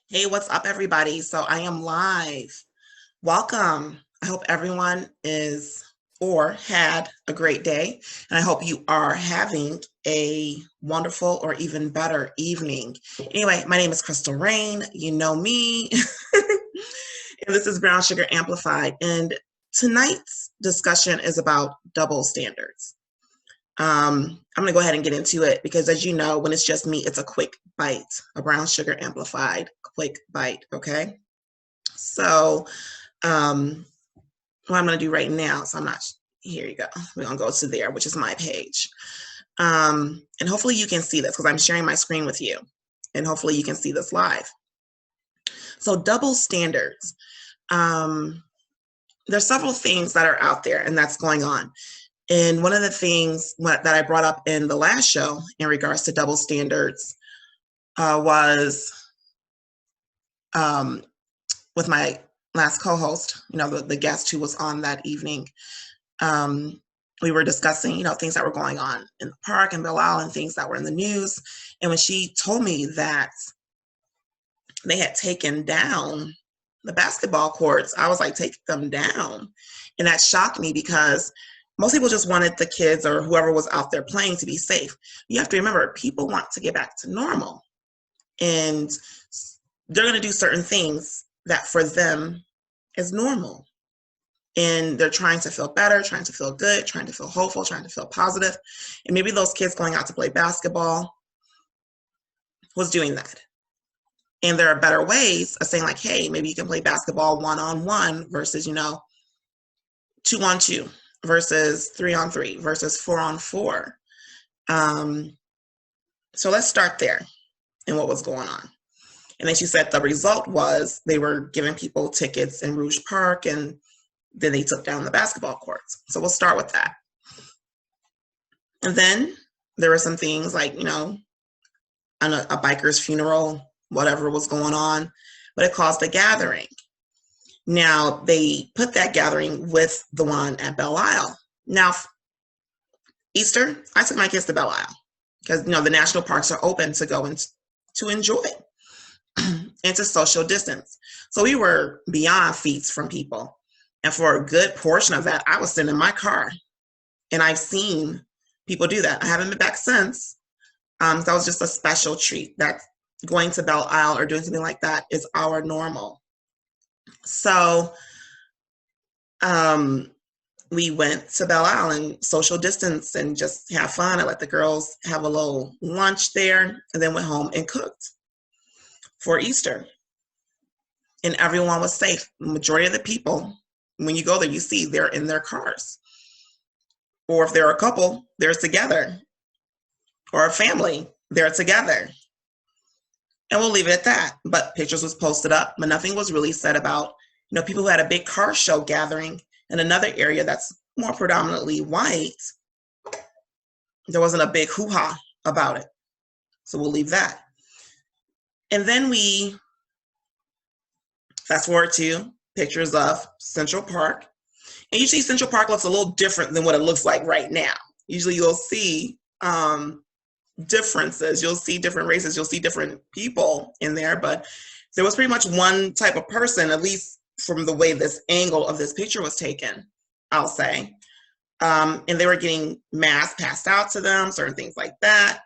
Hey, what's up, everybody? So I am live. Welcome. I hope everyone is or had a great day, and I hope you are having a wonderful or even better evening. Anyway, my name is Crystal Rain. You know me, and this is Brown Sugar Amplified. And tonight's discussion is about double standards. I'm going to go ahead and get into it because, as you know, when it's just me, it's a quick bite, a Brown Sugar Amplified quick bite. Okay. So, what I'm going to do right now, so I'm not, here you go. We're going to go to there, which is my page. And hopefully you can see this because I'm sharing my screen with you. And hopefully you can see this live. So, double standards. There's several things that are out there and that's going on. And one of the things that I brought up in the last show in regards to double standards was with my last co-host, the guest who was on that evening. We were discussing, things that were going on in the park in Belle Isle and things that were in the news. And when she told me that they had taken down the basketball courts, I was like, take them down. And that shocked me because most people just wanted the kids or whoever was out there playing to be safe. You have to remember, people want to get back to normal. And they're going to do certain things that for them is normal. And they're trying to feel better, trying to feel good, trying to feel hopeful, trying to feel positive. And maybe those kids going out to play basketball was doing that. And there are better ways of saying, like, hey, maybe you can play basketball 1-on-1 versus, 2-on-2 versus 3-on-3 versus 4-on-4. So let's start there and what was going on. And then she said the result was they were giving people tickets in Rouge Park, and then they took down the basketball courts. So we'll start with that. And then there were some things like, on a biker's funeral, whatever was going on, but it caused a gathering. Now, they put that gathering with the one at Belle Isle. Now, Easter, I took my kids to Belle Isle because, the national parks are open to go and to enjoy and to social distance. So we were beyond feet from people. And for a good portion of that, I was sitting in my car. And I've seen people do that. I haven't been back since. That was just a special treat. That going to Belle Isle or doing something like that is our normal. So we went to Belle Isle and social distance and just have fun. I let the girls have a little lunch there and then went home and cooked for Easter. And everyone was safe. The majority of the people, when you go there, you see they're in their cars. Or if they're a couple, they're together. Or a family, they're together. And we'll leave it at that. But pictures was posted up, but nothing was really said about, people who had a big car show gathering in another area that's more predominantly white. There wasn't a big hoo-ha about it. So we'll leave that. And then we fast forward to pictures of Central Park. And usually Central Park looks a little different than what it looks like right now. Usually you'll see differences. You'll see different races. You'll see different people in there. But there was pretty much one type of person, at least from the way this angle of this picture was taken, I'll say. And they were getting masks passed out to them, certain things like that.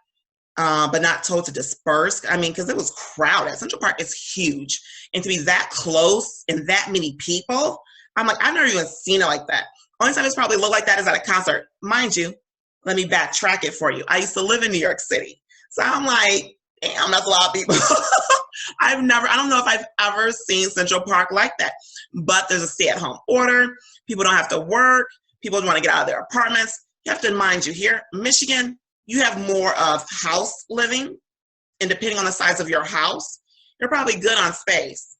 But not told to disperse. I mean, because it was crowded. Central Park is huge. And to be that close and that many people, I'm like, I've never even seen it like that. Only time it's probably looked like that is at a concert. Mind you, let me backtrack it for you. I used to live in New York City. So I'm like, damn, that's a lot of people. I don't know if I've ever seen Central Park like that. But there's a stay-at-home order. People don't have to work. People want to get out of their apartments. You have to mind you, here in Michigan, you have more of house living, and depending on the size of your house, you're probably good on space.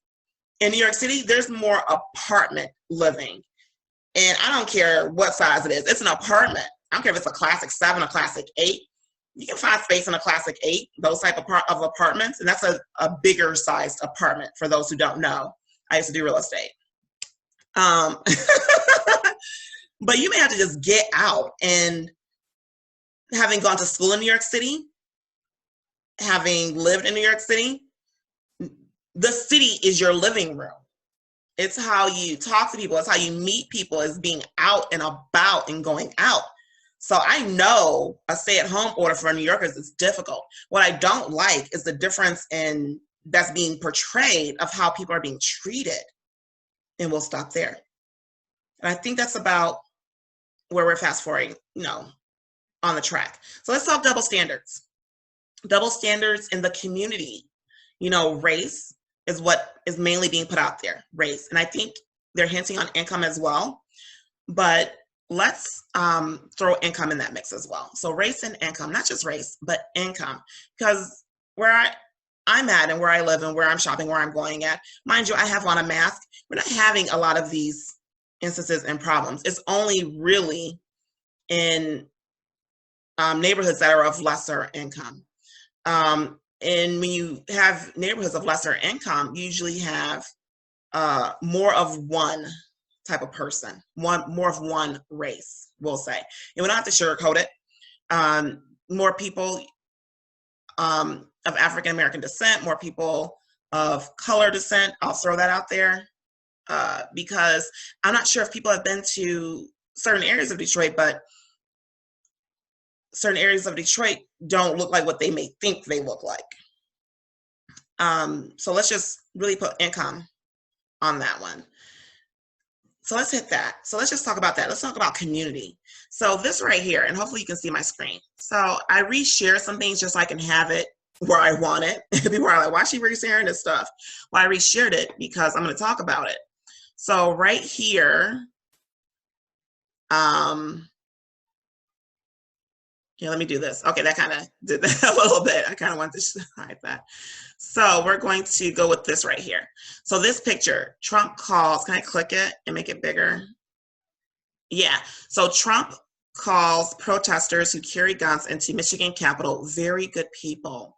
In New York City, there's more apartment living. And I don't care what size it is. It's an apartment. I don't care if it's a classic 7, a classic 8. You can find space in a classic 8, those type of apartments. And that's a bigger sized apartment for those who don't know. I used to do real estate. But you may have to just get out. And having gone to school in New York City, having lived in New York City, the city is your living room. It's how you talk to people. It's how you meet people, is being out and about and going out. So I know a stay-at-home order for New Yorkers is difficult. What I don't like is the difference in that's being portrayed of how people are being treated. And we'll stop there. And I think that's about where we're fast forwarding, on the track. So let's talk double standards. Double standards in the community. Race is what is mainly being put out there, race. And I think they're hinting on income as well. But let's throw income in that mix as well. So race and income, not just race, but income. Because where I'm at and where I live and where I'm shopping, where I'm going at, mind you, I have on a mask. We're not having a lot of these instances and problems. It's only really in neighborhoods that are of lesser income. And when you have neighborhoods of lesser income, you usually have more of one type of person, more of one race, we'll say. And we don't have to sugarcoat it. More people of African American descent, more people of color descent. I'll throw that out there because I'm not sure if people have been to certain areas of Detroit, but certain areas of Detroit don't look like what they may think they look like. So let's just really put income on that one. So let's hit that. So let's just talk about that. Let's talk about community. So this right here, and hopefully you can see my screen. So I reshare some things just so I can have it where I want it. People are like, why is she resharing this stuff? Well, I reshared it because I'm going to talk about it. So right here, let me do this. Okay, that kind of did that a little bit. I kind of want to hide that. So we're going to go with this right here. So this picture, Trump calls, can I click it and make it bigger? Yeah, so Trump calls protesters who carry guns into Michigan Capitol very good people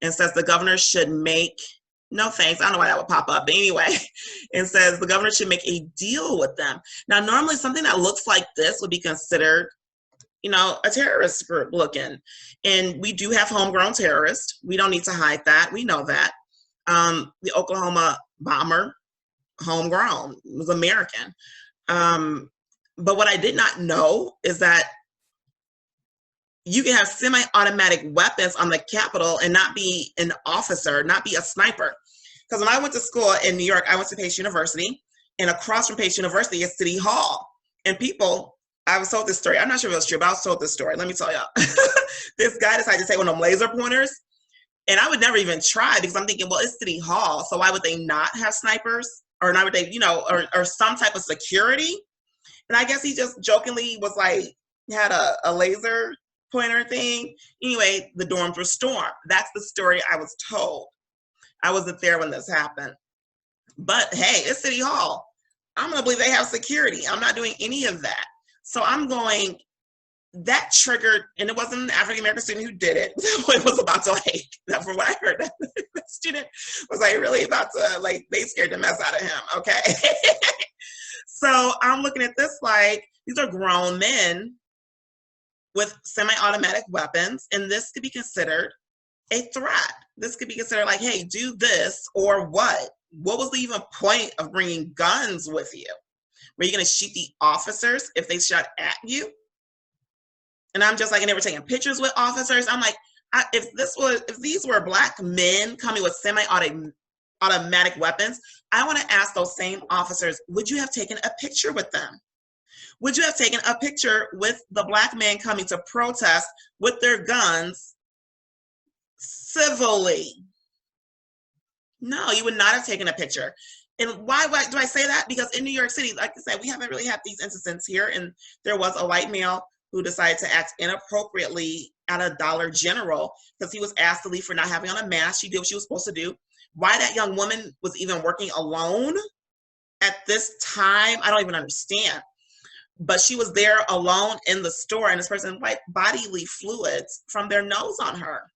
and says the governor should make, no thanks, I don't know why that would pop up, but anyway, and says the governor should make a deal with them. Now, normally something that looks like this would be considered a terrorist group looking. And we do have homegrown terrorists. We don't need to hide that. We know that. The Oklahoma bomber, homegrown, was American. But what I did not know is that you can have semi-automatic weapons on the Capitol and not be an officer, not be a sniper. Because when I went to school in New York, I went to Pace University, and across from Pace University is City Hall. And I was told this story. I'm not sure if it was true, but I was told this story. Let me tell y'all. This guy decided to take one of them laser pointers, and I would never even try because I'm thinking, well, it's City Hall, so why would they not have snipers? Or not would they, or some type of security? And I guess he just jokingly was like, had a laser pointer thing. Anyway, the dorms were stormed. That's the story I was told. I wasn't there when this happened. But hey, it's City Hall. I'm going to believe they have security. I'm not doing any of that. So I'm going, that triggered, and it wasn't an African-American student who did it. It was about to from what I heard, that student was really about to, they scared the mess out of him, okay? So I'm looking at this these are grown men with semi-automatic weapons, and this could be considered a threat. This could be considered hey, do this or what? What was the even point of bringing guns with you? Were you going to shoot the officers if they shot at you? And I'm just and they were taking pictures with officers. I'm like, if these were Black men coming with semi-automatic weapons, I want to ask those same officers, would you have taken a picture with them? Would you have taken a picture with the Black men coming to protest with their guns civilly? No, you would not have taken a picture. And why do I say that? Because in New York City, like I said, we haven't really had these incidents here. And there was a white male who decided to act inappropriately at a Dollar General because he was asked to leave for not having on a mask. She did what she was supposed to do. Why that young woman was even working alone at this time, I don't even understand. But she was there alone in the store, and this person wiped bodily fluids from their nose on her.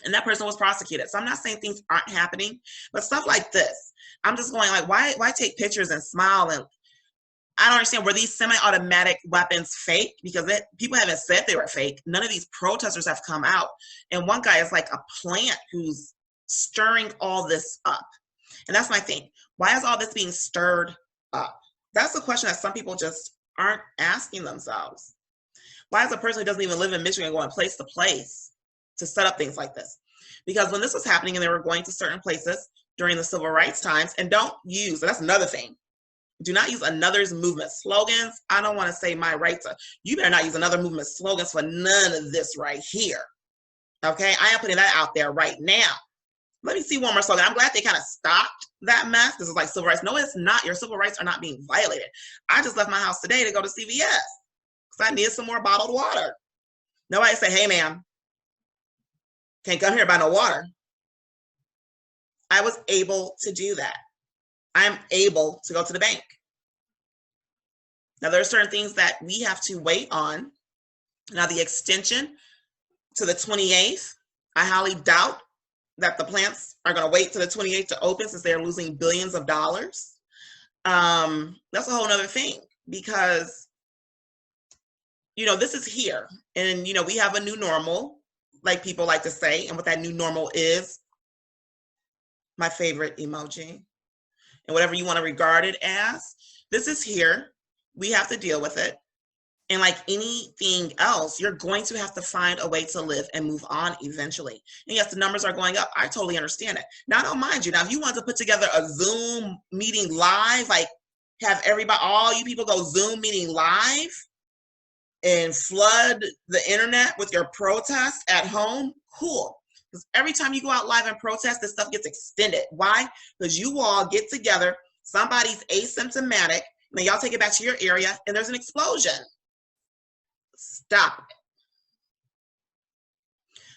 And that person was prosecuted. So I'm not saying things aren't happening, but stuff like this, I'm just going why take pictures and smile? And I don't understand, were these semi-automatic weapons fake? Because people haven't said they were fake. None of these protesters have come out. And one guy is like a plant who's stirring all this up. And that's my thing. Why is all this being stirred up? That's the question that some people just aren't asking themselves. Why is a person who doesn't even live in Michigan going place to place to set up things like this? Because when this was happening and they were going to certain places during the civil rights times, and don't use, that's another thing, do not use another's movement slogans. I don't want to say my rights. You better not use another movement slogans for none of this right here. Okay, I am putting that out there right now. Let me see one more slogan. I'm glad they kind of stopped that mess. This is like civil rights. No, it's not. Your civil rights are not being violated. I just left my house today to go to CVS because I needed some more bottled water. Nobody say, hey, ma'am, can't come here buy no water. I was able to do that. I'm able to go to the bank. Now, there are certain things that we have to wait on. Now, the extension to the 28th, I highly doubt that the plants are going to wait to the 28th to open since they're losing billions of dollars. That's a whole nother thing because, this is here. And, we have a new normal, like people like to say. And what that new normal is, my favorite emoji. And whatever you want to regard it as, this is here. We have to deal with it. And like anything else, you're going to have to find a way to live and move on eventually. And yes, the numbers are going up. I totally understand it. Now, I don't mind you. Now, if you want to put together a Zoom meeting live, like have everybody, all you people go Zoom meeting live and flood the internet with your protest at home, cool. Because every time you go out live and protest, this stuff gets extended. Why? Because you all get together, somebody's asymptomatic, and then y'all take it back to your area, and there's an explosion. Stop it.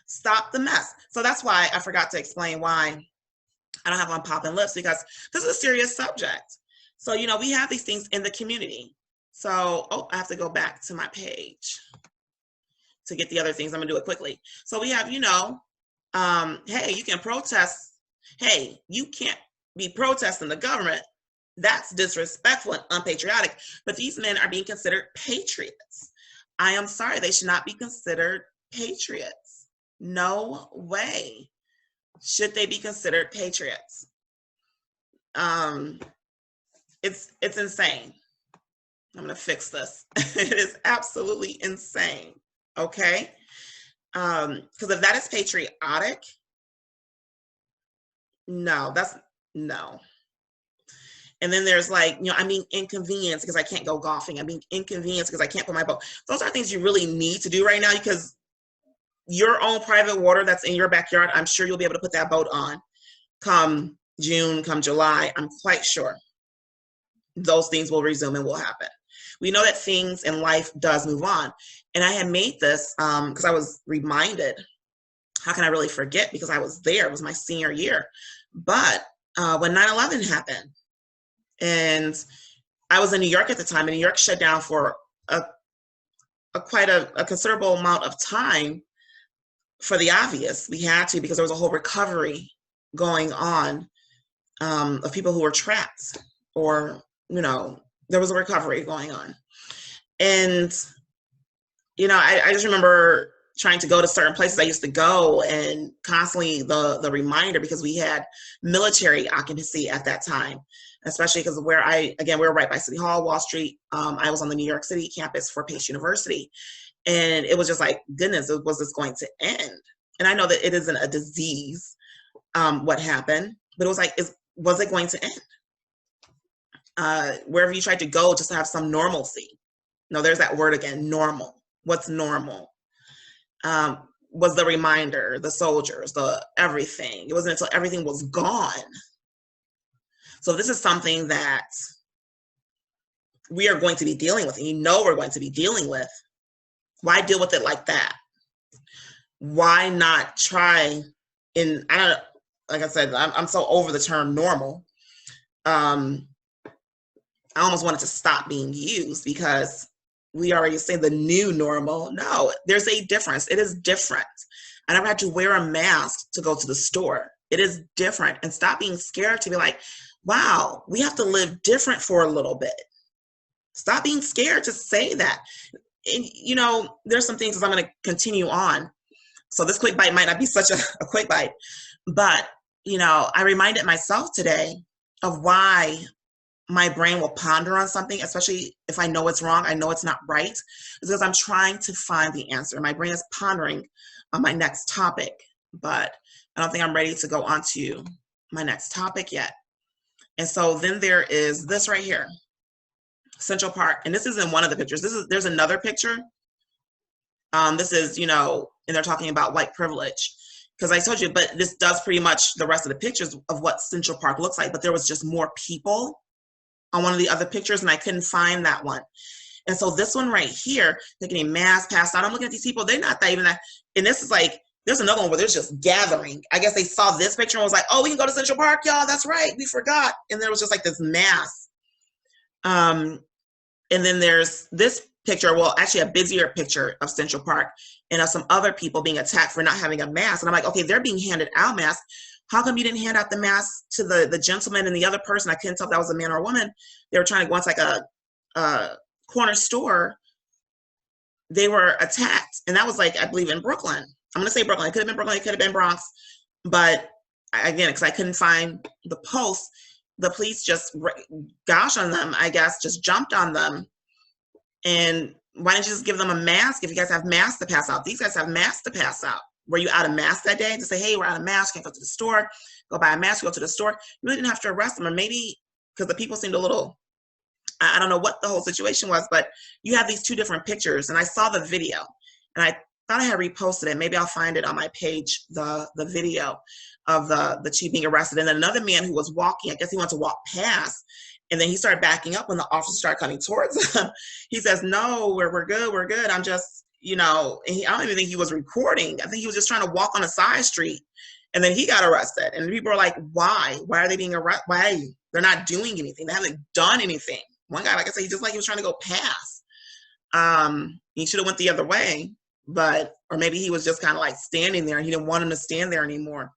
Stop the mess. So that's why I forgot to explain why I don't have on popping lips, because this is a serious subject. So, we have these things in the community. So, I have to go back to my page to get the other things. I'm going to do it quickly. So we have, hey, you can protest. Hey, you can't be protesting the government. That's disrespectful and unpatriotic. But these men are being considered patriots. I am sorry, they should not be considered patriots. No way should they be considered patriots. It's insane. I'm gonna fix this. It is absolutely insane. Okay. Because if that is patriotic, no. And then there's like, I'm being inconvenienced because I can't go golfing. I'm being inconvenienced because I can't put my boat. Those are things you really need to do right now, because your own private water that's in your backyard, I'm sure you'll be able to put that boat on come June, come July. I'm quite sure those things will resume and will happen. We know that things in life does move on. And I had made this because I was reminded, how can I really forget? Because I was there, it was my senior year. But when 9/11 happened, and I was in New York at the time, and New York shut down for quite a considerable amount of time for the obvious. We had to, because there was a whole recovery going on of people who were trapped, or, there was a recovery going on. And, I just remember trying to go to certain places I used to go, and constantly the reminder, because we had military occupancy at that time, especially because we were right by City Hall, Wall Street. I was on the New York City campus for Pace University. And it was just like, goodness, was this going to end? And I know that it isn't a disease, what happened, but it was like, was it going to end? Wherever you tried to go just to have some normalcy. No, there's that word again, normal. What's normal? Was the reminder, the soldiers, the everything. It wasn't until everything was gone. So this is something that we are going to be dealing with, and we're going to be dealing with. Why deal with it like that? Why not try like I said, I'm so over the term normal. I almost wanted to stop being used, because we already say the new normal. No, there's a difference. It is different. I never had to wear a mask to go to the store. It is different. And stop being scared to be like, wow, we have to live different for a little bit. Stop being scared to say that. And, there's some things that I'm going to continue on. So this quick bite might not be such a quick bite, but I reminded myself today of why my brain will ponder on something, especially if I know it's wrong, I know it's not right, it's because I'm trying to find the answer. My brain is pondering on my next topic, but I don't think I'm ready to go on to my next topic yet. And so then there is this right here, Central Park. And this is in one of the pictures. There's another picture. This is, and they're talking about white privilege. Because I told you, but this does pretty much the rest of the pictures of what Central Park looks like. But there was just more people on one of the other pictures, and I couldn't find that one. And so this one right here, they're getting mass passed out. I'm looking at these people, they're not that even that. And this is like, there's another one where there's just gathering. I guess they saw this picture and was like, oh, we can go to Central Park, y'all. That's right. We forgot. And there was just like this mass. And then there's this picture, well, actually a busier picture of Central Park and of some other people being attacked for not having a mask. And I'm like, okay, they're being handed out masks. How come you didn't hand out the mask to the gentleman and the other person? I couldn't tell if that was a man or a woman. They were trying to go into like a corner store. They were attacked. And that was like, I believe in Brooklyn. I'm going to say Brooklyn. It could have been Brooklyn. It could have been Bronx. But again, because I couldn't find the post, the police just gosh on them, I guess, just jumped on them. And why didn't you just give them a mask if you guys have masks to pass out? These guys have masks to pass out. Were you out of mask that day to say, hey, we're out of mask, can't go to the store, go buy a mask, go to the store? You really didn't have to arrest them. Or maybe because the people seemed a little, I don't know what the whole situation was, but you have these two different pictures. And I saw the video and I thought I had reposted it. Maybe I'll find it on my page, the video of the chief being arrested. And then another man who was walking, I guess he wanted to walk past. And then he started backing up when the officer started coming towards him. He says, no, we're good, we're good. I'm just, and I don't even think he was recording. I think he was just trying to walk on a side street. And then he got arrested. And people are like, why? Why are they being arrested? Why? They're not doing anything. They haven't done anything. One guy, like I said, he was trying to go past. He should have went the other way, or maybe he was just kind of like standing there and he didn't want him to stand there anymore.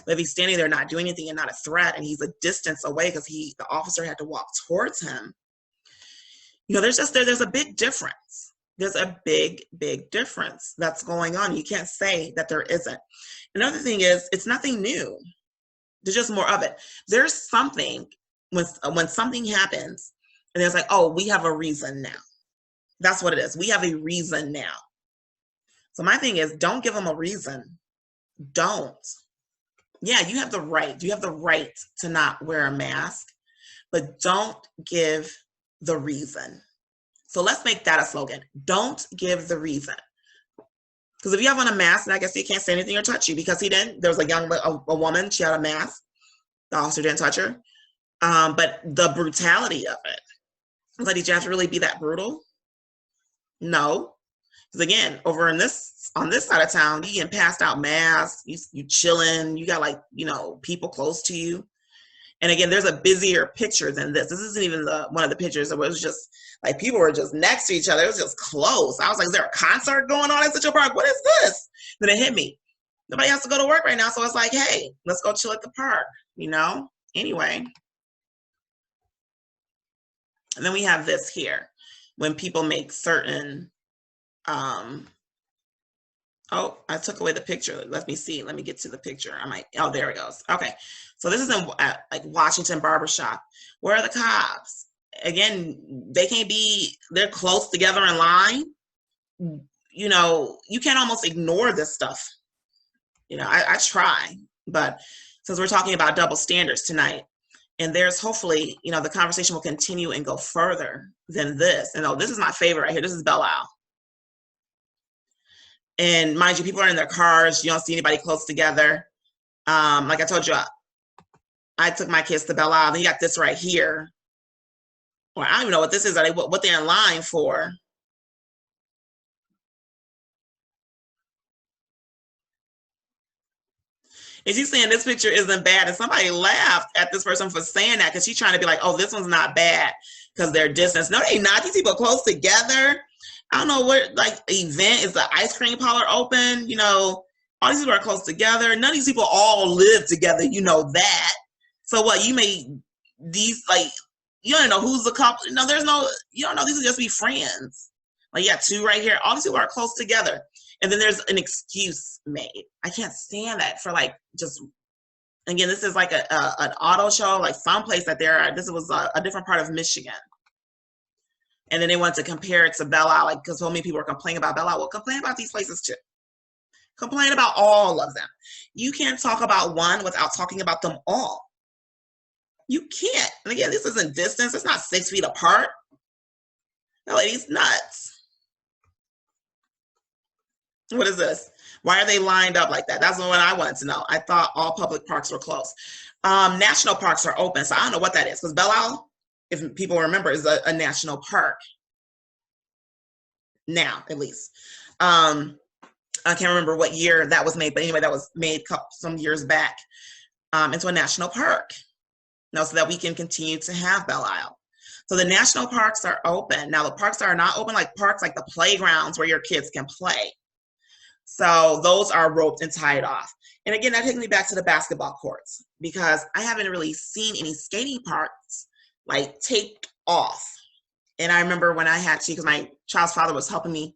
But if he's standing there not doing anything and not a threat, and he's a distance away because the officer had to walk towards him, there's a big difference. There's a big, big difference that's going on. You can't say that there isn't. Another thing is, it's nothing new. There's just more of it. There's something when something happens, and there's like, oh, we have a reason now. That's what it is. We have a reason now. So my thing is, don't give them a reason. Don't. Yeah, you have the right. You have the right to not wear a mask, but don't give the reason. So let's make that a slogan. Don't give the reason. Because if you have on a mask, and I guess he can't say anything or touch you because he didn't. There was a woman, she had a mask. The officer didn't touch her. But the brutality of it. I was like, did you have to really be that brutal? No. Because again, over on this side of town, you getting passed out masks, you chilling, you got people close to you. And again, there's a busier picture than this. This isn't even one of the pictures. It was just like people were just next to each other. It was just close. I was like, is there a concert going on at Central Park? What is this? Then it hit me. Nobody has to go to work right now. So it's like, hey, let's go chill at the park, Anyway. And then we have this here. When people make certain, oh, I took away the picture. Let me see. Let me get to the picture. Oh, there it goes. Okay. So this is in like Washington barbershop. Where are the cops? Again, they're close together in line. You can't almost ignore this stuff. I try, but since we're talking about double standards tonight, and there's hopefully, the conversation will continue and go further than this. And this is my favorite right here. This is Belle Isle. And mind you, people are in their cars. You don't see anybody close together. Like I told you, I took my kids to Belle Isle. Then you got this right here. Or I don't even know what this is. What they're in line for. And she's saying this picture isn't bad. And somebody laughed at this person for saying that because she's trying to be like, oh, this one's not bad because they're distance. No, they're not. These people are close together. I don't know what event is, the ice cream parlor open, all these people are close together. None of these people all live together, that. So what, you don't know who's the couple. No, you don't know, these will just be friends. Like, yeah, two right here. All these people are close together. And then there's an excuse made. I can't stand that for just Again, this is like an auto show, like someplace that this was a different part of Michigan. And then they wanted to compare it to Belle Isle, like, because so many people were complaining about Belle Isle. Well, complain about these places too. Complain about all of them. You can't talk about one without talking about them all. You can't. And again, this isn't distance. It's not 6 feet apart. That lady's nuts. What is this? Why are they lined up like that? That's the one I wanted to know. I thought all public parks were closed. National parks are open, so I don't know what that is. Because Belle Isle, if people remember, is a national park. Now, at least. I can't remember what year that was made, but anyway, that was made some years back into a national park. So that we can continue to have Belle Isle. So the national parks are open. Now, the parks that are not open, like parks like the playgrounds where your kids can play. So those are roped and tied off. And again, that takes me back to the basketball courts, because I haven't really seen any skating parks like taped off. And I remember when I had to, because my child's father was helping me,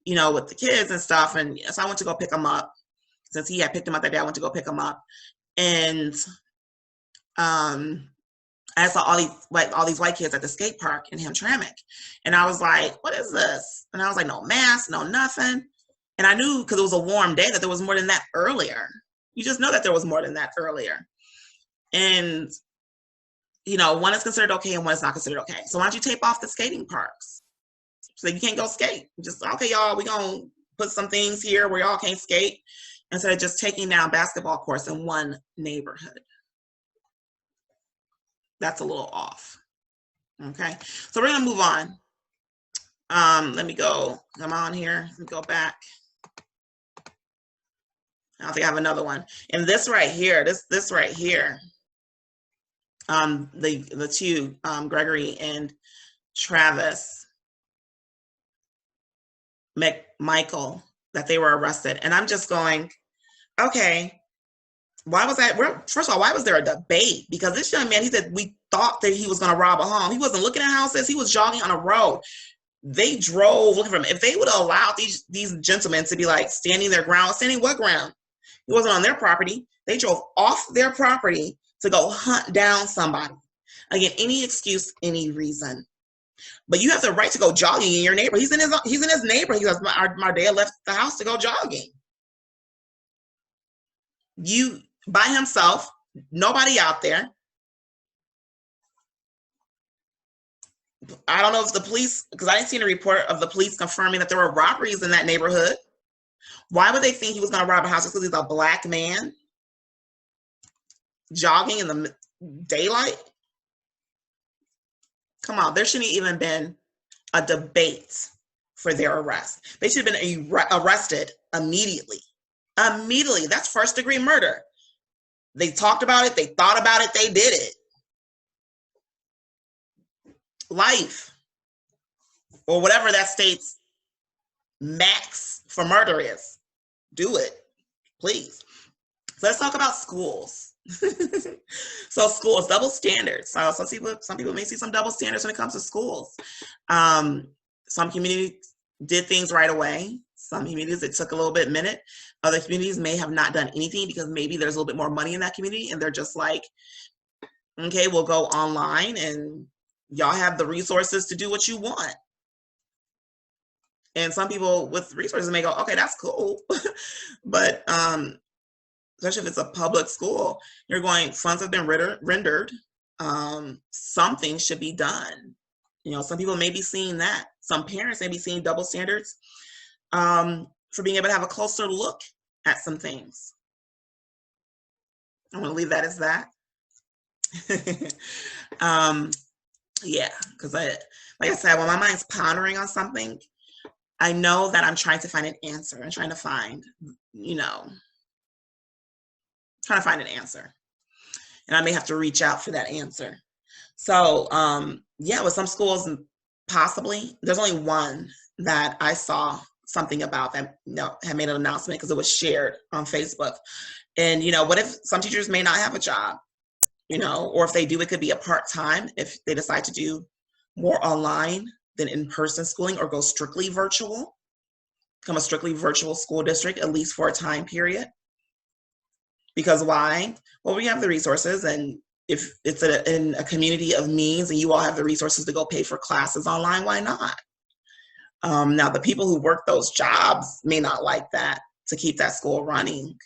with the kids and stuff. And so I went to go pick him up. Since he had picked him up that day, I went to go pick him up. And I saw all these white kids at the skate park in Hamtramck. And I was like, what is this? And I was like, no mask, no nothing. And I knew, because it was a warm day, that there was more than that earlier. You just know that there was more than that earlier. And, one is considered okay and one is not considered okay. So why don't you tape off the skating parks so you can't go skate? Just, okay, y'all, we're going to put some things here where y'all can't skate, instead of just taking down basketball courts in one neighborhood. That's a little off. Okay, so we're going to move on. Let me go. Come on here. Let me go back. I don't think I have another one. And this right here, this right here, the two, Gregory and Travis McMichael, that they were arrested. And I'm just going, okay, why was that? First of all, why was there a debate? Because this young man, he said, we thought that he was going to rob a home. He wasn't looking at houses. He was jogging on a road. They drove looking for him. If they would have allowed these gentlemen to be like standing their ground, standing what ground? It wasn't on their property. They drove off their property to go hunt down somebody. Again, any excuse, any reason. But you have the right to go jogging in your neighborhood. He's in his neighborhood. He goes, my dad left the house to go jogging. You by himself, nobody out there. I don't know if the police, because I didn't see any report of the police confirming that there were robberies in that neighborhood. Why would they think he was going to rob a house? Because he's a black man jogging in the daylight? Come on, there shouldn't even been a debate for their arrest. They should have been arrested immediately. Immediately. That's first-degree murder. They talked about it. They thought about it. They did it. Life, or whatever that state's max for murder is. Do it, please. So let's talk about schools. So schools, double standards. So some people may see some double standards when it comes to schools. Some communities did things right away. Some communities, it took a little bit minute. Other communities may have not done anything because maybe there's a little bit more money in that community and they're just like, okay, we'll go online and y'all have the resources to do what you want. And some people with resources may go, okay, that's cool. But especially if it's a public school, you're going, funds have been rendered. Something should be done. Some people may be seeing that. Some parents may be seeing double standards for being able to have a closer look at some things. I'm going to leave that as that. Yeah, because like I said, when my mind's pondering on something, I know that I'm trying to find an answer. I'm trying to find, an answer. And I may have to reach out for that answer. So, yeah, with some schools, possibly, there's only one that I saw something about that had made an announcement because it was shared on Facebook. And, what if some teachers may not have a job? Or if they do, it could be a part-time if they decide to do more online than in-person schooling or go strictly virtual, become a strictly virtual school district, at least for a time period. Because why? Well, we have the resources, and if it's in a community of means and you all have the resources to go pay for classes online, why not? Now, the people who work those jobs may not like that to keep that school running.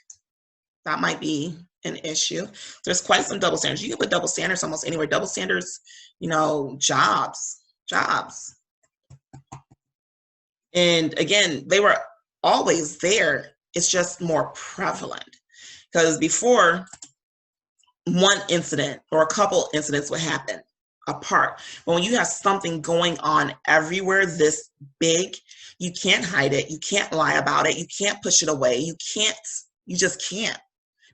That might be an issue. There's quite some double standards. You can put double standards almost anywhere. Double standards, jobs. And again, they were always there. It's just more prevalent. Because before, one incident or a couple incidents would happen apart. But when you have something going on everywhere this big, you can't hide it. You can't lie about it. You can't push it away. You just can't,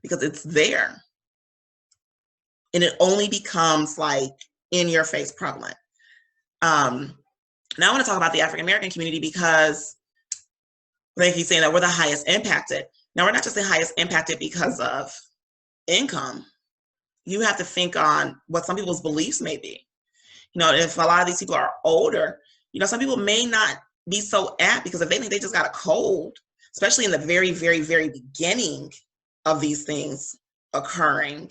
because it's there. And it only becomes like in your face prevalent. Now I want to talk about the African American community, because they keep saying that we're the highest impacted. Now, we're not just the highest impacted because of income. You have to think on what some people's beliefs may be. If a lot of these people are older, some people may not be so apt, because if they think they just got a cold, especially in the very, very, very beginning of these things occurring,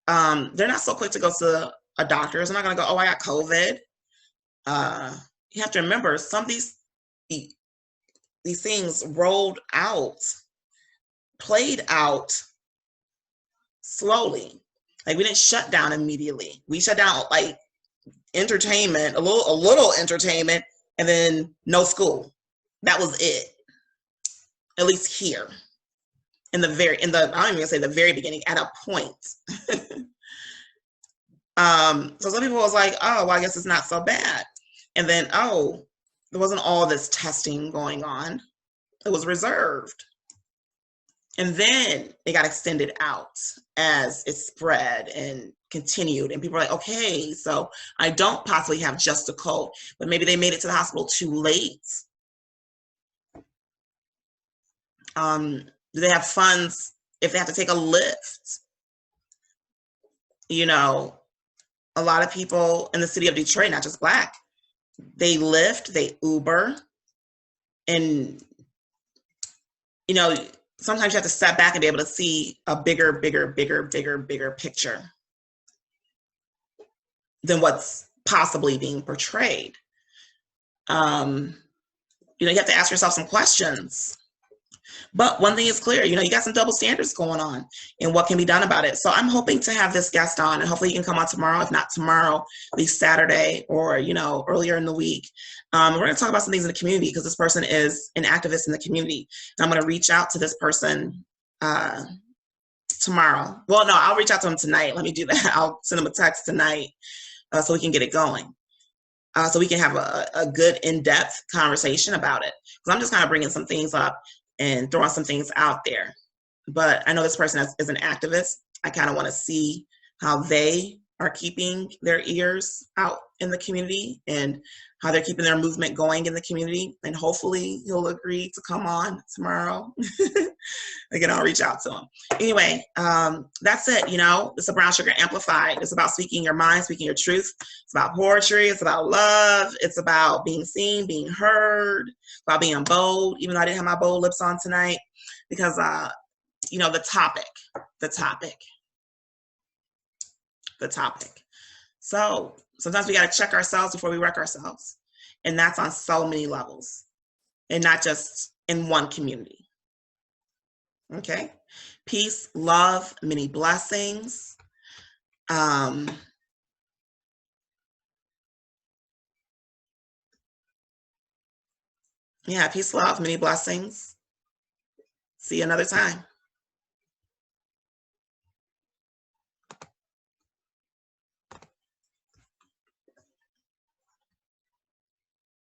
they're not so quick to go to a doctor. They're not going to go, oh, I got COVID. You have to remember, some of these things played out slowly. Like, we didn't shut down immediately. We shut down like entertainment, a little entertainment, and then no school. That was it. At least here. I don't even gonna say the very beginning, at a point. So some people was like, oh, well, I guess it's not so bad. And then, oh, there wasn't all this testing going on. It was reserved. And then it got extended out as it spread and continued. And people were like, okay, so I don't possibly have just a cold, but maybe they made it to the hospital too late. Do they have funds if they have to take a lift? A lot of people in the city of Detroit, not just Black, they Lyft, they Uber, and sometimes you have to step back and be able to see a bigger picture than what's possibly being portrayed. You have to ask yourself some questions. But one thing is clear, you got some double standards going on, and what can be done about it. So I'm hoping to have this guest on, and hopefully you can come on tomorrow. If not tomorrow, at least Saturday, or, earlier in the week. We're going to talk about some things in the community, because this person is an activist in the community. And I'm going to reach out to this person tomorrow. Well, no, I'll reach out to him tonight. Let me do that. I'll send him a text tonight so we can get it going. So we can have a good in-depth conversation about it. Because I'm just kind of bringing some things up and throwing some things out there. But I know this person is an activist. I kind of want to see how they are keeping their ears out in the community and how they're keeping their movement going in the community. And hopefully he'll agree to come on tomorrow. Again, I'll reach out to him. Anyway, that's it. It's a Brown Sugar Amplified. It's about speaking your mind, speaking your truth. It's about poetry. It's about love. It's about being seen, being heard, about being bold, even though I didn't have my bold lips on tonight, because, the topic. So sometimes we got to check ourselves before we wreck ourselves. And that's on so many levels, and not just in one community. Okay. Peace, love, many blessings. Peace, love, many blessings. See you another time.